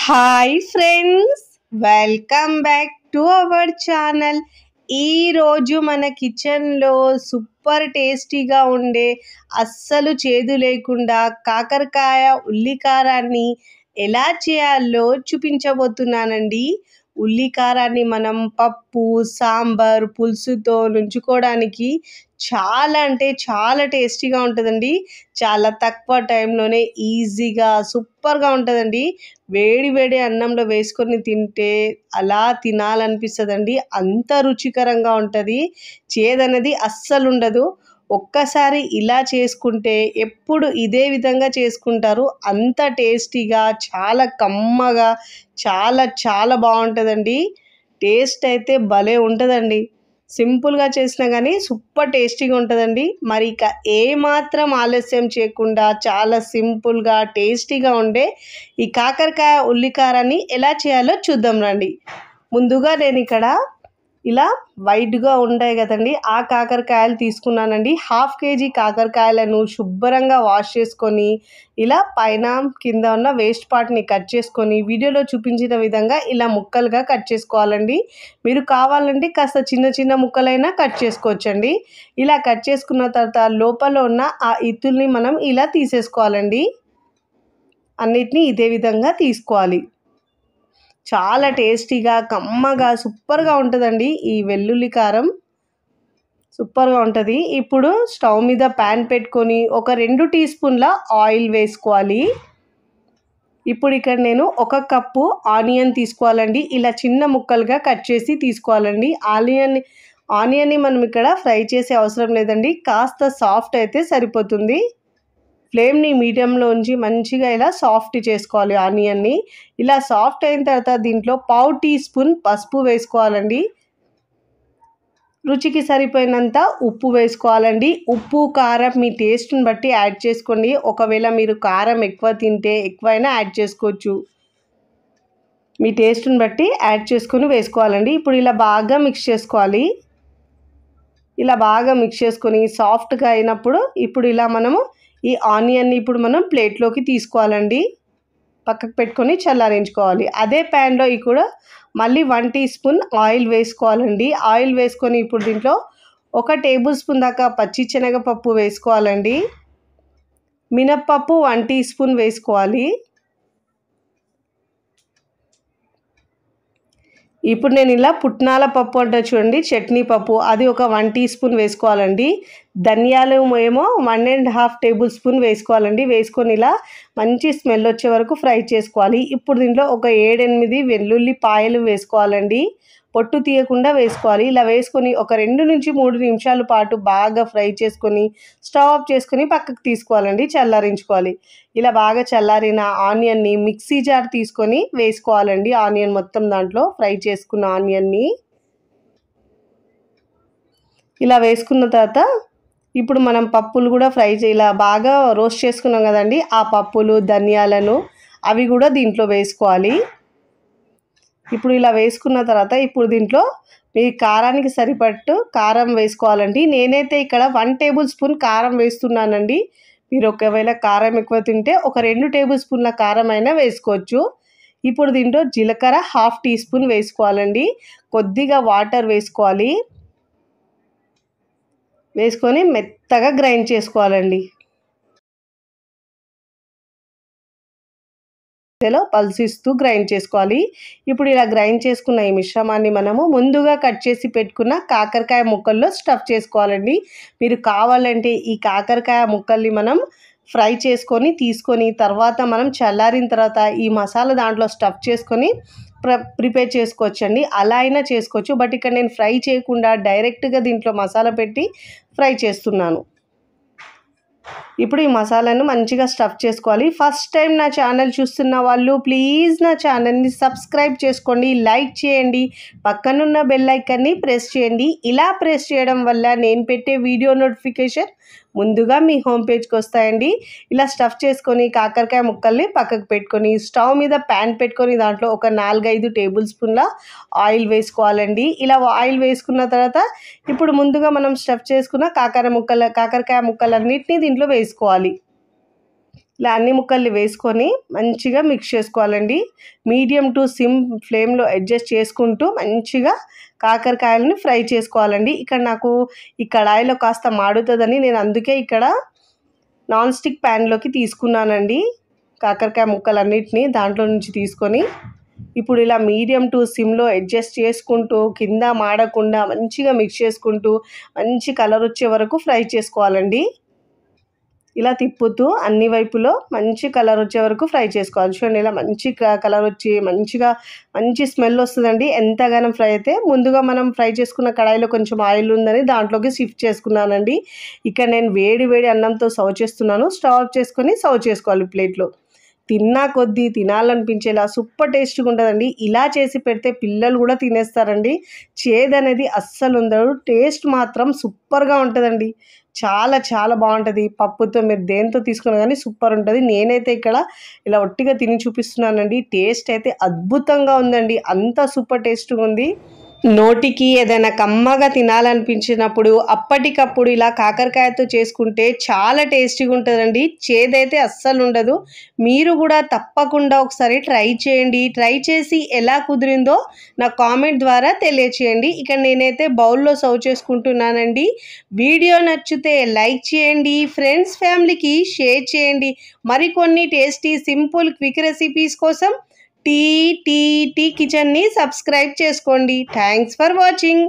Hi friends, welcome back to our channel. ఈరోజు మన కిచెన్లో సూపర్ టేస్టీగా ఉండే అస్సలు చేదు లేకుండా కాకరకాయ ఉల్లికారాన్ని ఎలా చేయాలో చూపించబోతున్నానండి. ఉల్లికారాన్ని మనం పప్పు, సాంబార్, పులుసుతో నుంచుకోవడానికి చాలా అంటే చాలా టేస్టీగా ఉంటుందండి. చాలా తక్కువ టైంలోనే ఈజీగా సూపర్గా ఉంటుందండి. వేడి వేడి అన్నంలో వేసుకొని తింటే అలా తినాలనిపిస్తుందండి. అంత రుచికరంగా ఉంటుంది. చేదనేది అస్సలు ఉండదు. ఒక్కసారి ఇలా చేసుకుంటే ఎప్పుడు ఇదే విధంగా చేసుకుంటారు. అంత టేస్టీగా, చాలా కమ్మగా, చాలా చాలా బాగుంటుందండి. టేస్ట్ అయితే భలే ఉంటుందండి. సింపుల్గా చేసినా కానీ సూపర్ టేస్టీగా ఉంటుందండి. మరి ఇక ఏమాత్రం ఆలస్యం చేయకుండా చాలా సింపుల్గా టేస్టీగా ఉండే ఈ కాకరకాయ ఉల్లికారాన్ని ఎలా చేయాలో చూద్దాం రండి. ముందుగా నేను ఇక్కడ ఇలా వైట్గా ఉంటాయి కదండి, ఆ కాకరకాయలు తీసుకున్నానండి. 1/2 kg కాకరకాయలను శుభ్రంగా వాష్ చేసుకొని ఇలా పైన కింద ఉన్న వేస్ట్ పార్ట్ని కట్ చేసుకొని వీడియోలో చూపించిన విధంగా ఇలా ముక్కలుగా కట్ చేసుకోవాలండి. మీరు కావాలంటే కాస్త చిన్న చిన్న ముక్కలైనా కట్ చేసుకోవచ్చండి. ఇలా కట్ చేసుకున్న తర్వాత లోపల ఉన్న ఆ ఇత్తుల్ని మనం ఇలా తీసేసుకోవాలండి. అన్నిటినీ ఇదే విధంగా తీసుకోవాలి. చాలా టేస్టీగా, కమ్మగా, సూపర్గా ఉంటుందండి ఈ వెల్లుల్లి కారం. సూపర్గా ఉంటుంది. ఇప్పుడు స్టవ్ మీద ప్యాన్ పెట్టుకొని ఒక 2 టీ స్పూన్ల ఆయిల్ వేసుకోవాలి. ఇప్పుడు ఇక్కడ నేను 1 కప్పు ఆనియన్ తీసుకోవాలండి. ఇలా చిన్న ముక్కలుగా కట్ చేసి తీసుకోవాలండి. ఆనియన్ని మనం ఇక్కడ ఫ్రై చేసే అవసరం లేదండి. కాస్త సాఫ్ట్ అయితే సరిపోతుంది. ఫ్లేమ్ని మీడియంలో ఉంచి మంచిగా ఇలా సాఫ్ట్ చేసుకోవాలి ఆనియన్ని. ఇలా సాఫ్ట్ అయిన తర్వాత దీంట్లో 1/2 టీ స్పూన్ పసుపు వేసుకోవాలండి. రుచికి సరిపోయినంత ఉప్పు వేసుకోవాలండి. ఉప్పు, కారం మీ టేస్ట్ని బట్టి యాడ్ చేసుకోండి. ఒకవేళ మీరు కారం ఎక్కువ తింటే ఎక్కువైనా యాడ్ చేసుకోవచ్చు. మీ టేస్ట్ని బట్టి యాడ్ చేసుకొని వేసుకోవాలండి. ఇప్పుడు ఇలా బాగా మిక్స్ చేసుకోవాలి. ఇలా బాగా మిక్స్ చేసుకొని సాఫ్ట్గా అయినప్పుడు ఇప్పుడు ఇలా మనము ఈ ఆనియన్ని ఇప్పుడు మనం ప్లేట్లోకి తీసుకోవాలండి. పక్కకు పెట్టుకొని చల్లారించుకోవాలి. అదే ప్యాన్లో కూడా మళ్ళీ 1 టీ స్పూన్ ఆయిల్ వేసుకోవాలండి. ఆయిల్ వేసుకొని ఇప్పుడు దీంట్లో 1 టేబుల్ స్పూన్ దాకా పచ్చి శనగపప్పు వేసుకోవాలండి. మినప్పప్పు 1 టీ స్పూన్ వేసుకోవాలి. ఇప్పుడు నేను ఇలా పుట్నాల పప్పు అంటే చూడండి, చట్నీ పప్పు, అది ఒక 1 టీ స్పూన్ వేసుకోవాలండి. ధనియాలు ఏమో 1.5 టేబుల్ స్పూన్ వేసుకోవాలండి. వేసుకొని ఇలా మంచి స్మెల్ వచ్చే వరకు ఫ్రై చేసుకోవాలి. ఇప్పుడు దీంట్లో ఒక 7-8 వెల్లుల్లిపాయలు వేసుకోవాలండి. పొట్టు తీయకుండా వేసుకోవాలి. ఇలా వేసుకొని ఒక 2 నుంచి 3 నిమిషాల పాటు బాగా ఫ్రై చేసుకొని స్టవ్ ఆఫ్ చేసుకొని పక్కకు తీసుకోవాలండి. చల్లారించుకోవాలి. ఇలా బాగా చల్లారిన ఆనియన్ని మిక్సీ జార్ తీసుకొని వేసుకోవాలండి. ఆనియన్ మొత్తం దాంట్లో ఫ్రై చేసుకున్న ఆనియన్ని ఇలా వేసుకున్న తర్వాత ఇప్పుడు మనం పప్పులు కూడా ఇలా బాగా రోస్ట్ చేసుకున్నాం కదండి, ఆ పప్పులు, ధనియాలను అవి కూడా దీంట్లో వేసుకోవాలి. ఇప్పుడు ఇలా వేసుకున్న తర్వాత ఇప్పుడు దీంట్లో మీ కారానికి సరిపట్టు కారం వేసుకోవాలండి. నేనైతే ఇక్కడ 1 టేబుల్ స్పూన్ కారం వేస్తున్నానండి. మీరు ఒకవేళ కారం ఎక్కువ తింటే ఒక 2 టేబుల్ స్పూన్ల కారం అయినా వేసుకోవచ్చు. ఇప్పుడు దీంట్లో జీలకర్ర 1/2 టీ స్పూన్ వేసుకోవాలండి. కొద్దిగా వాటర్ వేసుకోవాలి. వేసుకొని మెత్తగా గ్రైండ్ చేసుకోవాలండి. పల్సిస్తూ గ్రైండ్ చేసుకోవాలి. ఇప్పుడు ఇలా గ్రైండ్ చేసుకున్న ఈ మిశ్రమాన్ని మనము ముందుగా కట్ చేసి పెట్టుకున్న కాకరకాయ ముక్కల్లో స్టఫ్ చేసుకోవాలండి. మీరు కావాలంటే ఈ కాకరకాయ ముక్కల్ని మనం ఫ్రై చేసుకొని తీసుకొని తర్వాత మనం చల్లారిన తర్వాత ఈ మసాలా దాంట్లో స్టఫ్ చేసుకొని ప్రిపేర్ చేసుకోవచ్చండి. అలా అయినా చేసుకోవచ్చు. బట్ ఇక్కడ నేను ఫ్రై చేయకుండా డైరెక్ట్గా దీంట్లో మసాలా పెట్టి ఫ్రై చేస్తున్నాను. ఇప్పుడు ఈ మసాలాను మంచిగా స్టఫ్ చేసుకోవాలి. ఫస్ట్ టైం నా ఛానల్ చూస్తున్న వాళ్ళు ప్లీజ్ నా ఛానల్ని సబ్స్క్రైబ్ చేసుకోండి, లైక్ చేయండి, పక్కనున్న బెల్ ఐకాన్ని ప్రెస్ చేయండి. ఇలా ప్రెస్ చేయడం వల్ల నేను పెట్టే వీడియో నోటిఫికేషన్ ముందుగా మీ హోమ్ పేజ్కి వస్తాయండి. ఇలా స్టఫ్ చేసుకొని కాకరకాయ ముక్కల్ని పక్కకు పెట్టుకొని స్టవ్ మీద ప్యాన్ పెట్టుకొని దాంట్లో ఒక 4-5 టేబుల్ స్పూన్ల ఆయిల్ వేసుకోవాలండి. ఇలా ఆయిల్ వేసుకున్న తర్వాత ఇప్పుడు ముందుగా మనం స్టఫ్ చేసుకున్న కాకరకాయ ముక్కలన్నిటినీ దీంట్లో వేసుకోవాలి. ఇలా అన్ని ముక్కల్ని వేసుకొని మంచిగా మిక్స్ చేసుకోవాలండి. మీడియం టు సిమ్ ఫ్లేమ్లో అడ్జస్ట్ చేసుకుంటూ మంచిగా కాకరకాయలని ఫ్రై చేసుకోవాలండి. ఇక్కడ నాకు ఈ కడాయిలో కాస్త మాడుతుందని నేను అందుకే ఇక్కడ నాన్ స్టిక్ ప్యాన్లోకి తీసుకున్నానండి. కాకరకాయ ముక్కలన్నిటిని దాంట్లో నుంచి తీసుకొని ఇప్పుడు ఇలా మీడియం టు సిమ్లో అడ్జస్ట్ చేసుకుంటూ కింద మాడకుండా మంచిగా మిక్స్ చేసుకుంటూ మంచి కలర్ వచ్చే వరకు ఫ్రై చేసుకోవాలండి. ఇలా తిప్పుతూ అన్ని వైపులో మంచి కలర్ వచ్చే వరకు ఫ్రై చేసుకోవాలి. చూడండి ఇలా మంచి కలర్ వచ్చి మంచి స్మెల్ వస్తుందండి. ఎంతగానో ఫ్రై అయితే ముందుగా మనం ఫ్రై చేసుకున్న కడాయిలో కొంచెం ఆయిల్ ఉందని దాంట్లోకి షిఫ్ట్ చేసుకున్నానండి. ఇక్కడ నేను వేడి వేడి అన్నంతో సర్వ్ చేస్తున్నాను. స్టవ్ ఆఫ్ చేసుకొని సర్వ్ చేసుకోవాలి ప్లేట్లో. తిన్నా కొద్దీ తినాలనిపించేలా సూపర్ టేస్ట్గా ఉంటుందండి. ఇలా చేసి పెడితే పిల్లలు కూడా తినేస్తారండి. చేదు అనేది అస్సలు ఉండదు. టేస్ట్ మాత్రం సూపర్గా ఉంటుందండి. చాలా చాలా బాగుంటుంది. పప్పుతో మీరు దేంతో తీసుకున్నా కానీ సూపర్ ఉంటుంది. నేనైతే ఇక్కడ ఇలా ఒట్టిగా తిని చూపిస్తున్నానండి. టేస్ట్ అయితే అద్భుతంగా ఉందండి. అంత సూపర్ టేస్ట్గా ఉంది. నోటికి ఏదైనా కమ్మగా తినాలనిపించినప్పుడు అప్పటికప్పుడు ఇలా కాకరకాయతో చేసుకుంటే చాలా టేస్టీగా ఉంటుందండి. చేదైతే అస్సలు ఉండదు. మీరు కూడా తప్పకుండా ఒకసారి ట్రై చేయండి. ట్రై చేసి ఎలా కుదిరిందో నా కామెంట్ ద్వారా తెలియచేయండి. ఇక్కడ నేనైతే బౌల్లో సర్వ్ చేసుకుంటున్నానండి. వీడియో నచ్చితే లైక్ చేయండి. ఫ్రెండ్స్ ఫ్యామిలీకి షేర్ చేయండి. మరికొన్ని టేస్టీ సింపుల్ క్విక్ రెసిపీస్ కోసం టీ కిచెన్ని సబ్స్క్రైబ్ చేసుకోండి. Thanks for watching.